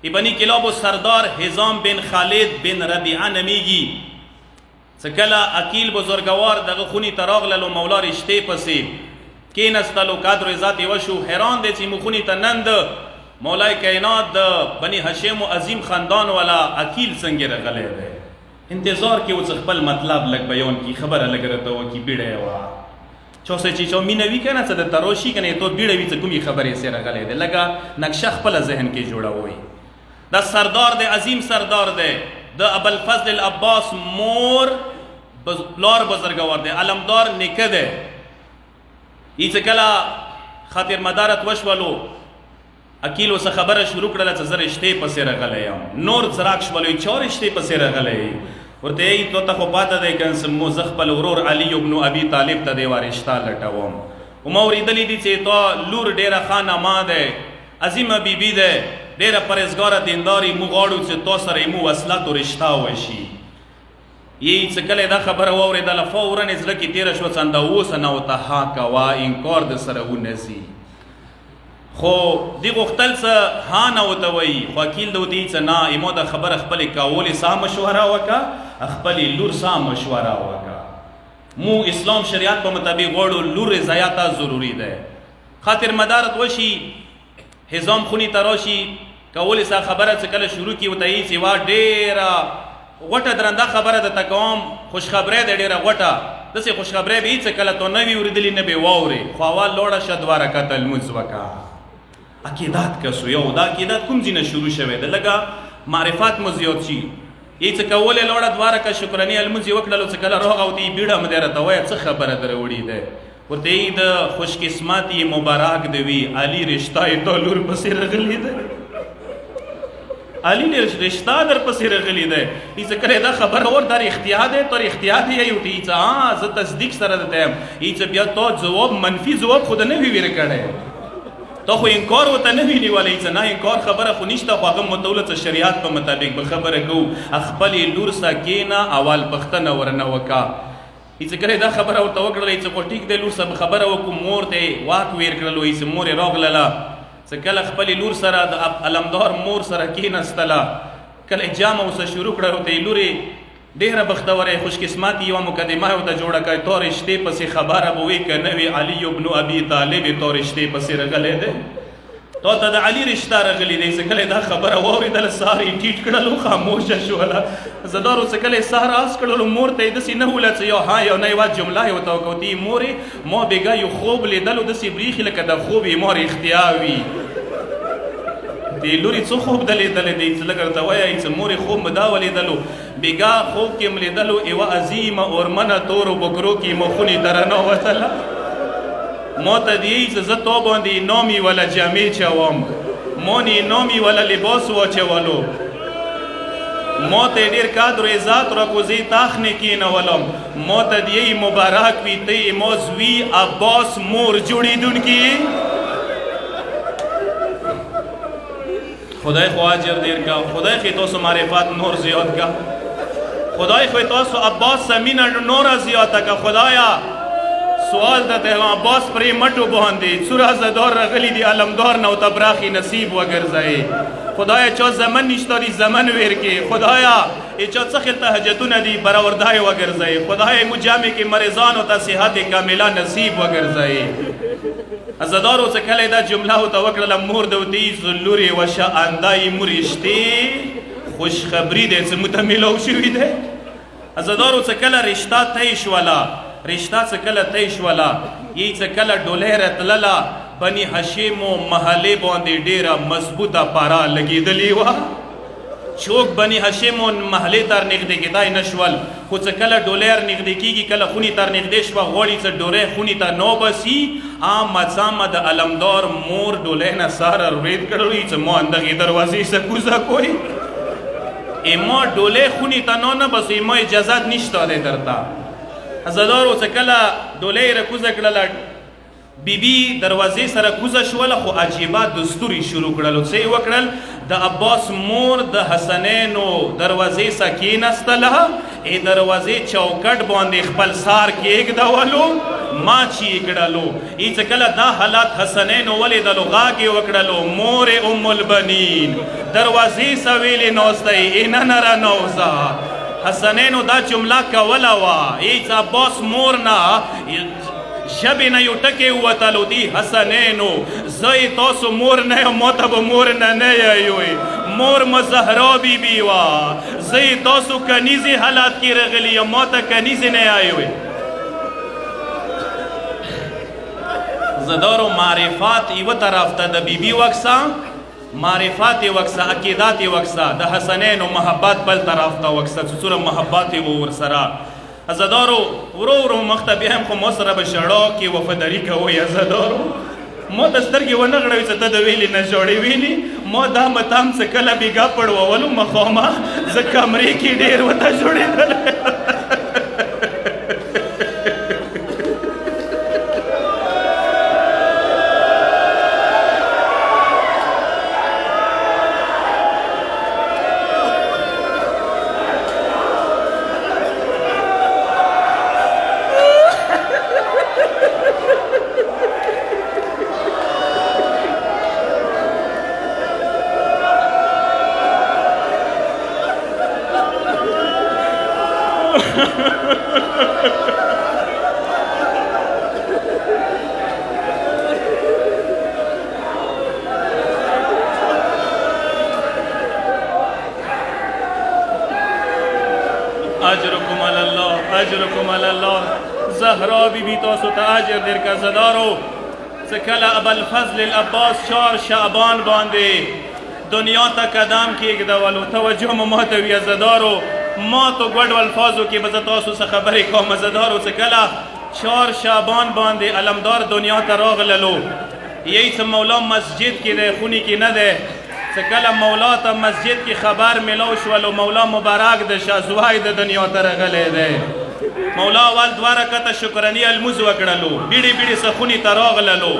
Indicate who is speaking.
Speaker 1: بنی کلابو سردار حزام بن خالد بن ربیعه نمیگی سکلا اکیل بزرگوار دغه خونی تراغلل و مولا رشته پسی کینستلو قدر ذات وشو حیران دی چې مخونی ته نند مولای کائنات د بنی هاشم و عظیم خاندان والا اکیل څنګه رغلی دی انتظار کې اوس خپل مطلب لګ بیان کی خبره لګرته و کی بیړه وا چوسه چې چو مینوي کنه څه د تروشی کنه ته بیړه وی څه کومي خبره سره غلی دی لګه نقشه خپل ذهن کې جوړوي دا سردار دی عظیم سردار دی د ابوالفضل العباس مور پلار بزرگوار دی علمدار نیکه دی ای چې کله خاطر مدارت وشولو اکیل وسه خبره شروع کړله چې زه رشتې پسې راغلی یم نور څراک شولو چا رشتې پسې راغلی ورته یې تو ته خو پاته دی که مو زه خپل ورور علي ابن ابي طالب ته دی رشته لټوم وما اورېدلي دي چې تا لور ډېره ښه نما دی عظیمه بیبي دی ډېره پرهیزګاره دینداري موږ غواړو چې تا سره یې مو وصلت و رشته وشي یی چې کله دا خبره واورېدله فورا یې زړه کې تېره شوه څنده اوسه نه ورته ها کوه انکار د سره ونسي خو دی غوښتل څه ها نه ورته وایي خو اکیل د ورته چې نه ایمو دا خبره خپلې کولې سا مشوره وکړه خپلې لور سا مشوره وکړه مو اسلام شریعت په مطابق غواړو لور رضایته ضروري ده خاطر مدارت وشي حزام خونی ته راشي کولې سا خبره چې کله شروع کړي ورته یې چې وا ډېره غوټه درنده خبره د تکوم خوشخبری د ډیره غوټه داسې خوشخبری به هېڅ کله تو نه وي اورېدلي نه به واورې خو اول لوړه شه 2 رکعته لمونځ وکړه عقیدات کسو یو دا عقیدت کوم ځای نه شروع شوی ده لږه معرفات مو زیات شي هېڅ کولې لوړه 2 رکعه شکراني لمونځ یې وکړلو چې کله روغه ورته یې بیړه مو دی راته وایه څه خبره در وړې ده ورته یې د خوشقسمت یې مبارک دی وي علي رشته یې تا لور پسې رغلې ده علی رشتہ در پسې رغلی دی ای چې کله دا خبره ور در اختیار دی تر اختیار دی یو تی چې زه تصدیق سره ده ای چې بیا تو جواب منفي جواب خود نه وی ور کړي ته خو انکار وته نه ویلی ولې چې نه انکار خبره خو نشته خو هغه متولت شریعت په مطابق به خبره کو خپل لور سکینه اول پختنه ورنه وکا ای چې کله دا خبره ورته وکړلې چې کو ټیک دی لور سره خبره وکم مور ته واک ویر کړلو ای چې مور راغله چې کله خپل لور سره د علمدار مور سره کېنستله کله جامه اوسه شروع کړه ورته یې لورې ډېره بختوره خوش قسمت یوه مقدمه یې ورته جوړه کړه تا رشتې پسې خبره به وي که نه وي علي ابن ابي طالب تا رشتې پسې رغلی دی تا ته د علي رشته رغلی دی چې کله دا خبره واورېدله سهار یې ټیټ کړلو خاموشه شوله زدارو چې کله یې سهار آس کړلو مور ته یې داسې نه وله چې یو ها یو نه یوه جمله یې ورته وکړه ورته مورې ما بېګا یو خوب لیدلو داسې برېښي لکه د خوب یې ما رښتیا وي دی لوري څه خوب د لیدلی دی چې لږ ورته وایه چې مورې خوب مې دا ولیدلو بېګا خوب کې مې لیدلو یوه عظیمه اورمنه تورو بکرو کې مخونې ته رانوتله ما ته دی چې زه تا باندې نامي ولا جامې چوم ما نې نامي ولا لباس واچولو ما ته ډېر قدر و عزت را کوزې تاخ نه کېنولم ما ته دی مبارک وي ته یې ما زوی عباس مور جوړېدونکي خدای خو اجر ډېر کا خدای خو تاسو معرفت نور زیات کا خدای خو تاسو عباس سمینه نور زیاته کا خدایا سوال ته عباس پرې مټو باندې څوره زدار رغلی دی علمدار نو ته براخي نصیب وګرځئ خدایا چا زمن نشته دی زمن ویر کې خدایا چا څه خلته حاجتونه دي برآوردای وګرځئ خدای مو جامع کې مریضانو ته صحت کامله نصیب وګرځئ ازدارو چې کله دا جمله ورته وکړله مور د ورته لورې وشه اندای مو رشتې خوشخبري دی چې مو ته میلاو شوي دی ازدارو چې کله رشته طی شوله رشته چې کله طی شوله یې چې کله ډولۍ راتلله بني هاشمو محلې باندې ډېره مضبوطه پاره لګېدلې وه چوک بني هاشمو محلې تر نږدې کېدای نه شول خو چې کله ډولۍ نږدې کېږي کله خونې تر نږدې شوه غواړي چې ډولۍ خونې ته نه وبسي مڅامه د علمدار مور ډولۍ نه ساره رید کړی چې ما اندغې دروازې څه کوزه کوئ ما ډولۍ خونې ته نه بسئ ما اجازت نشته دی درته زدارو چې کله ډولۍ یې راکوزه کړله بیبي دروازې سره کوزه شوله خو عجیبه دستوري شروع کړل څه یې وکړل د عباس مور د حسنینو دروازې څخه کېنستله دروازې چوکټ باندې خپل سار کېږدولو ما چی کړلو ای چې کله دا حالات حسنینو ولیدلو غاګې وکړلو مور ام البنین دروازې سویلې نوستی اینا نره نوزا حسنینو دا جمله کوله وه ای چې عباس مور نه ژبې نه یو ټکی ووتلو دي حسنینو زه یې تاسو مور نه یم ما ته به مور نه نه یایوئ مور مو زهرا بیبي وه زه یې تاسو کنیزې حالات کې رغلي یم ما ته کنیزې نه یایوئ زدارو معرفات یوه طرف ته د بیبي وکسه معرفات وکسه عقیدات وکسه د حسنینو محبت بل طرف ته وکسه چې څومره محبت و ورسره عزادارو ورو ورو مخته بیا هم خو ما سره به ژړا کې وفاداري کوئ عزادارو ما ته سترګې ونه غړوي چې ته د ویلې نه ژړې ویلي ما دا متام څه کله بېګا پړوولو مخامه زه کمرې کې ډېر ورته جوړېدلی اجرکم علی الله اجرکم علی الله زهرا بیبي تاسو ته اجر درکړه زدارو چې کله ابوالفضل العباس 4 شعبان باندې دنیا ته قدم کېږدولو توجه مو ما ته وي زدارو ما تو ګډو الفاظو کې به زه تاسو څه خبرې کوم زدارو چې کله 4 شعبان باندې علمدار دنیا ته راغللو یی څه مولا مسجد کې دی خونې کې نه دی چې کله مولا ته مسجد کې خبر ملو شولو مولا مبارک د شازوای د دنیا ته راغلی دی مولا اول 2 رکعته شکراني الموز وکړلو بیړې بیړې څه خونې ته راغللو